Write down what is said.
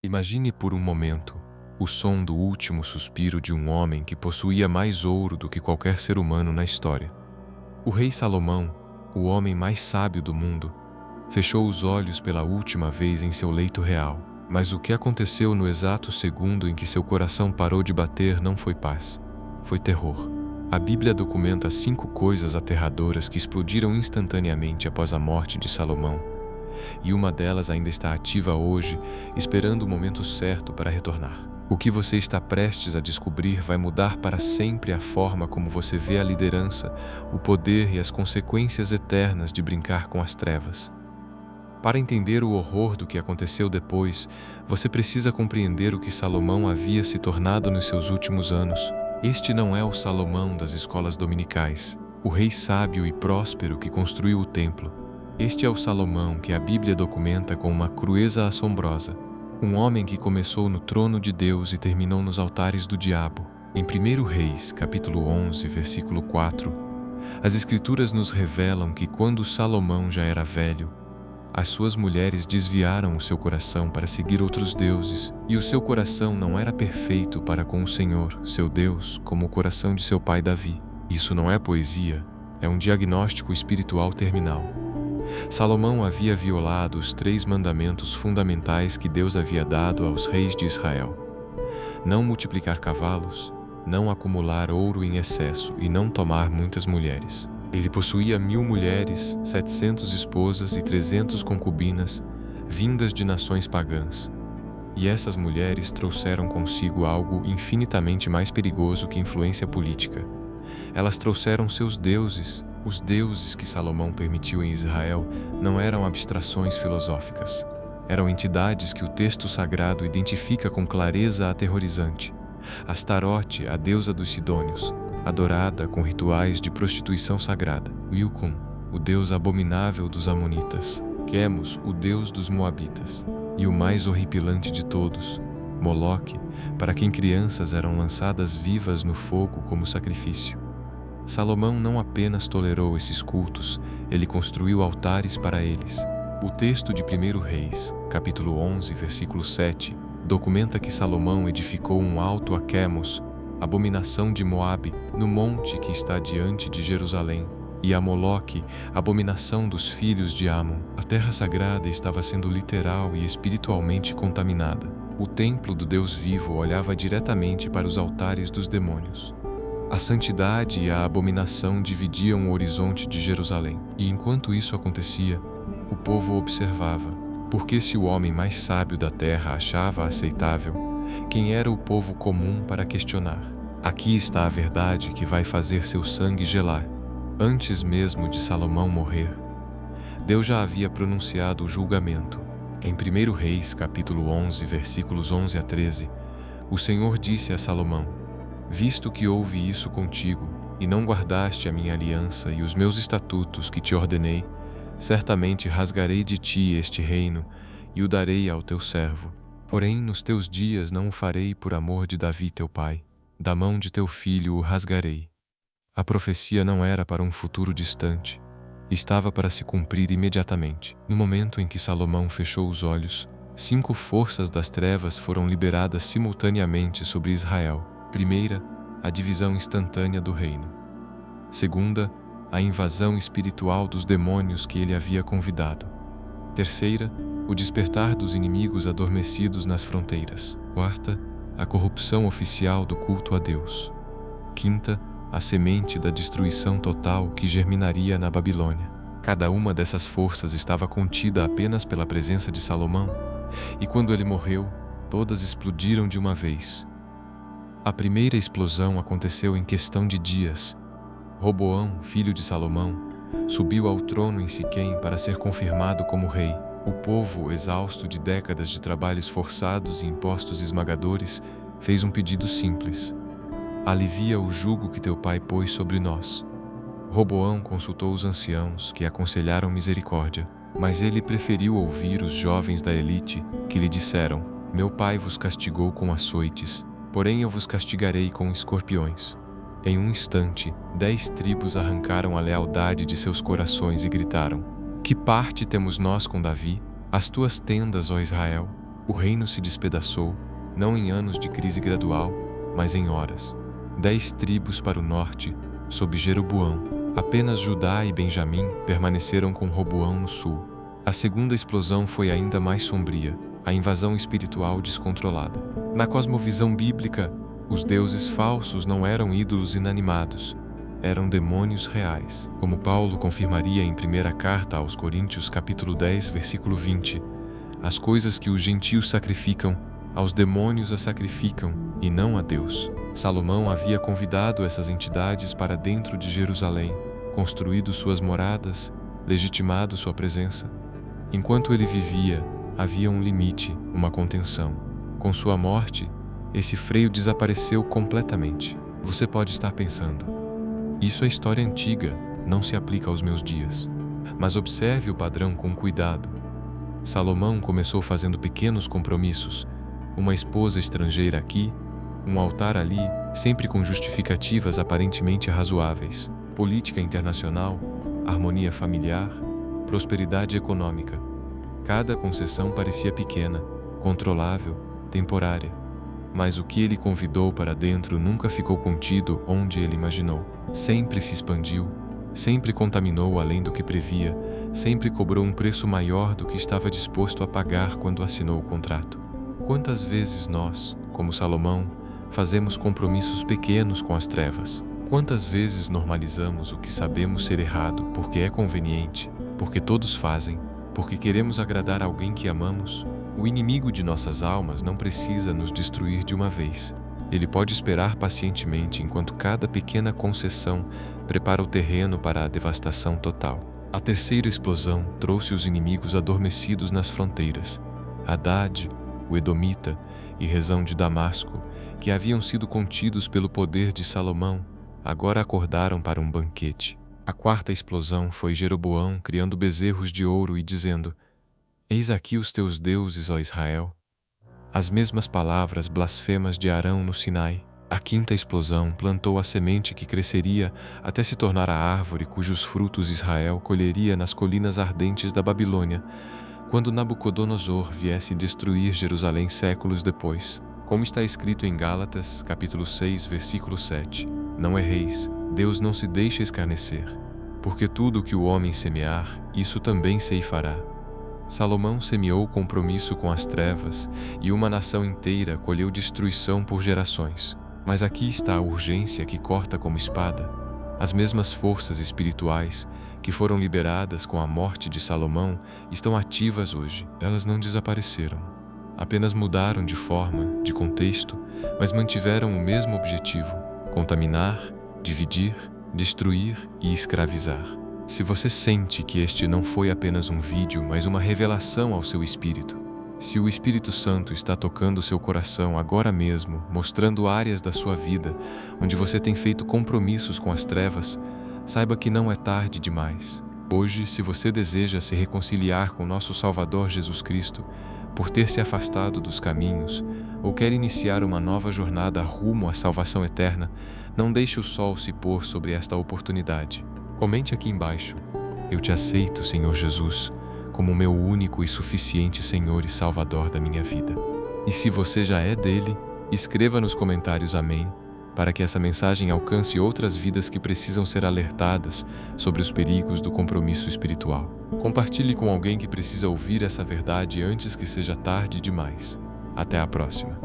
Imagine por um momento o som do último suspiro de um homem que possuía mais ouro do que qualquer ser humano na história. O rei Salomão, o homem mais sábio do mundo, fechou os olhos pela última vez em seu leito real. Mas o que aconteceu no exato segundo em que seu coração parou de bater não foi paz, foi terror. A Bíblia documenta 5 coisas aterradoras que explodiram instantaneamente após a morte de Salomão, e uma delas ainda está ativa hoje, esperando o momento certo para retornar. O que você está prestes a descobrir vai mudar para sempre a forma como você vê a liderança, o poder e as consequências eternas de brincar com as trevas. Para entender o horror do que aconteceu depois, você precisa compreender o que Salomão havia se tornado nos seus últimos anos. Este não é o Salomão das escolas dominicais, o rei sábio e próspero que construiu o templo. Este é o Salomão que a Bíblia documenta com uma crueza assombrosa. Um homem que começou no trono de Deus e terminou nos altares do diabo. Em 1 Reis, capítulo 11, versículo 4, as Escrituras nos revelam que quando Salomão já era velho, as suas mulheres desviaram o seu coração para seguir outros deuses, e o seu coração não era perfeito para com o Senhor, seu Deus, como o coração de seu pai Davi. Isso não é poesia, é um diagnóstico espiritual terminal. Salomão havia violado os 3 mandamentos fundamentais que Deus havia dado aos reis de Israel: não multiplicar cavalos, não acumular ouro em excesso e não tomar muitas mulheres. Ele possuía 1000 mulheres, 700 esposas e 300 concubinas, vindas de nações pagãs. E essas mulheres trouxeram consigo algo infinitamente mais perigoso que influência política. Elas trouxeram seus deuses. Os deuses que Salomão permitiu em Israel não eram abstrações filosóficas. Eram entidades que o texto sagrado identifica com clareza aterrorizante. Astarote, a deusa dos Sidônios, adorada com rituais de prostituição sagrada. Milcom, o deus abominável dos Amonitas. Quemos, o deus dos Moabitas. E o mais horripilante de todos, Moloque, para quem crianças eram lançadas vivas no fogo como sacrifício. Salomão não apenas tolerou esses cultos, ele construiu altares para eles. O texto de 1 Reis, capítulo 11, versículo 7, documenta que Salomão edificou um alto a Quemos, abominação de Moabe, no monte que está diante de Jerusalém, e a Moloque, abominação dos filhos de Amon. A terra sagrada estava sendo literal e espiritualmente contaminada. O templo do Deus vivo olhava diretamente para os altares dos demônios. A santidade e a abominação dividiam o horizonte de Jerusalém. E enquanto isso acontecia, o povo observava, porque se o homem mais sábio da terra achava aceitável, quem era o povo comum para questionar? Aqui está a verdade que vai fazer seu sangue gelar. Antes mesmo de Salomão morrer, Deus já havia pronunciado o julgamento. Em 1 Reis, capítulo 11, versículos 11 a 13, o Senhor disse a Salomão: visto que houve isso contigo, e não guardaste a minha aliança e os meus estatutos que te ordenei, certamente rasgarei de ti este reino e o darei ao teu servo. Porém, nos teus dias não o farei por amor de Davi teu pai. Da mão de teu filho o rasgarei. A profecia não era para um futuro distante. Estava para se cumprir imediatamente. No momento em que Salomão fechou os olhos, 5 forças das trevas foram liberadas simultaneamente sobre Israel. Primeira, a divisão instantânea do reino. Segunda, a invasão espiritual dos demônios que ele havia convidado. Terceira, o despertar dos inimigos adormecidos nas fronteiras. Quarta, a corrupção oficial do culto a Deus. Quinta, a semente da destruição total que germinaria na Babilônia. Cada uma dessas forças estava contida apenas pela presença de Salomão, e quando ele morreu, todas explodiram de uma vez. A primeira explosão aconteceu em questão de dias. Roboão, filho de Salomão, subiu ao trono em Siquém para ser confirmado como rei. O povo, exausto de décadas de trabalhos forçados e impostos esmagadores, fez um pedido simples: alivia o jugo que teu pai pôs sobre nós. Roboão consultou os anciãos, que aconselharam misericórdia, mas ele preferiu ouvir os jovens da elite, que lhe disseram: meu pai vos castigou com açoites, porém eu vos castigarei com escorpiões. Em um instante, 10 tribos arrancaram a lealdade de seus corações e gritaram: que parte temos nós com Davi? As tuas tendas, ó Israel? O reino se despedaçou, não em anos de crise gradual, mas em horas. 10 tribos para o norte, sob Jeroboão. Apenas Judá e Benjamim permaneceram com Roboão no sul. A segunda explosão foi ainda mais sombria, a invasão espiritual descontrolada. Na cosmovisão bíblica, os deuses falsos não eram ídolos inanimados, eram demônios reais. Como Paulo confirmaria em primeira carta aos Coríntios, capítulo 10, versículo 20, as coisas que os gentios sacrificam, aos demônios as sacrificam, e não a Deus. Salomão havia convidado essas entidades para dentro de Jerusalém, construído suas moradas, legitimado sua presença. Enquanto ele vivia, havia um limite, uma contenção. Com sua morte, esse freio desapareceu completamente. Você pode estar pensando, isso é história antiga, não se aplica aos meus dias. Mas observe o padrão com cuidado. Salomão começou fazendo pequenos compromissos, uma esposa estrangeira aqui, um altar ali, sempre com justificativas aparentemente razoáveis. Política internacional, harmonia familiar, prosperidade econômica. Cada concessão parecia pequena, controlável, temporária. Mas o que ele convidou para dentro nunca ficou contido onde ele imaginou. Sempre se expandiu, sempre contaminou além do que previa, sempre cobrou um preço maior do que estava disposto a pagar quando assinou o contrato. Quantas vezes nós, como Salomão, fazemos compromissos pequenos com as trevas? Quantas vezes normalizamos o que sabemos ser errado porque é conveniente, porque todos fazem, porque queremos agradar alguém que amamos? O inimigo de nossas almas não precisa nos destruir de uma vez. Ele pode esperar pacientemente enquanto cada pequena concessão prepara o terreno para a devastação total. A terceira explosão trouxe os inimigos adormecidos nas fronteiras. Hadad, o Edomita e Rezão de Damasco, que haviam sido contidos pelo poder de Salomão, agora acordaram para um banquete. A quarta explosão foi Jeroboão criando bezerros de ouro e dizendo: "Eis aqui os teus deuses, ó Israel." As mesmas palavras blasfemas de Arão no Sinai. A quinta explosão plantou a semente que cresceria até se tornar a árvore cujos frutos Israel colheria nas colinas ardentes da Babilônia, quando Nabucodonosor viesse destruir Jerusalém séculos depois. Como está escrito em Gálatas, capítulo 6, versículo 7, "Não erreis, Deus não se deixa escarnecer, porque tudo o que o homem semear, isso também ceifará." Salomão semeou compromisso com as trevas e uma nação inteira colheu destruição por gerações. Mas aqui está a urgência que corta como espada. As mesmas forças espirituais que foram liberadas com a morte de Salomão estão ativas hoje. Elas não desapareceram. Apenas mudaram de forma, de contexto, mas mantiveram o mesmo objetivo: contaminar, dividir, destruir e escravizar. Se você sente que este não foi apenas um vídeo, mas uma revelação ao seu espírito, se o Espírito Santo está tocando seu coração agora mesmo, mostrando áreas da sua vida onde você tem feito compromissos com as trevas, saiba que não é tarde demais. Hoje, se você deseja se reconciliar com nosso Salvador Jesus Cristo, por ter se afastado dos caminhos, ou quer iniciar uma nova jornada rumo à salvação eterna, não deixe o sol se pôr sobre esta oportunidade. Comente aqui embaixo: "Eu te aceito, Senhor Jesus, como meu único e suficiente Senhor e Salvador da minha vida." E se você já é dele, escreva nos comentários amém, para que essa mensagem alcance outras vidas que precisam ser alertadas sobre os perigos do compromisso espiritual. Compartilhe com alguém que precisa ouvir essa verdade antes que seja tarde demais. Até a próxima.